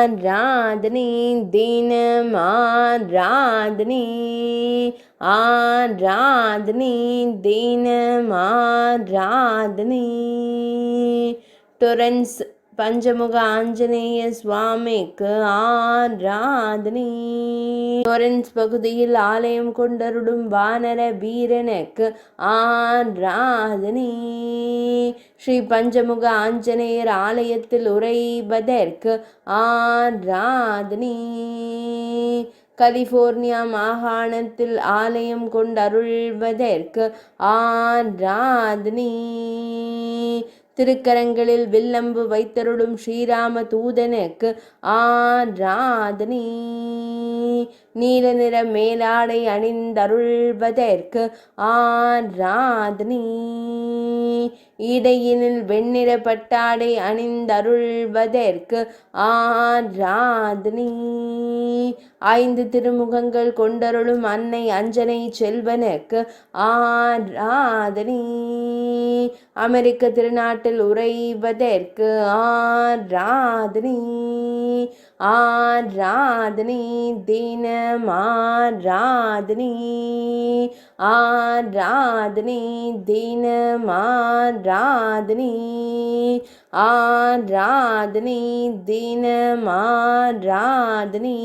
ஆராதனை தினம் ஆராதனை ஆராதனை தினம் ஆராதனை. டொரன்ஸ் பஞ்சமுக ஆஞ்சநேய சுவாமிக்கு ஆராதனை. டொரன்ஸ் பகுதியில் ஆலயம் கொண்டருடும் வானர வீரனுக்கு ஆராதனை. ஸ்ரீ பஞ்சமுக ஆஞ்சநேயர் ஆலயத்தில் உறைவதற்கு ஆராதனை. கலிபோர்னியா மாகாணத்தில் ஆலயம் கொண்டருள்வதற்கு ஆராதனை. திருக்கரங்களில் வில்லம்பு வைத்தருளும் ஸ்ரீராம தூதனுக்கு ஆராதனை. நீல நிற மேலாடை அணிந்தருள்வதற்கு ஆராதனை. இடையினில் வெண்ணிற பட்டாடை அணிந்தருள்வதற்கு ஆராதனை. 5 திருமுகங்கள் கொண்டருளும் அன்னை அஞ்சனை செல்வனுக்கு ஆராதனை. அமெரிக்க திருநாட்டில் உறைவதற்கு ஆராதனை. ஆராதனை தினம் ஆராதனை. ஆராதனை தினம் ஆராதனை. ஆராதனை தினம் ஆராதனை.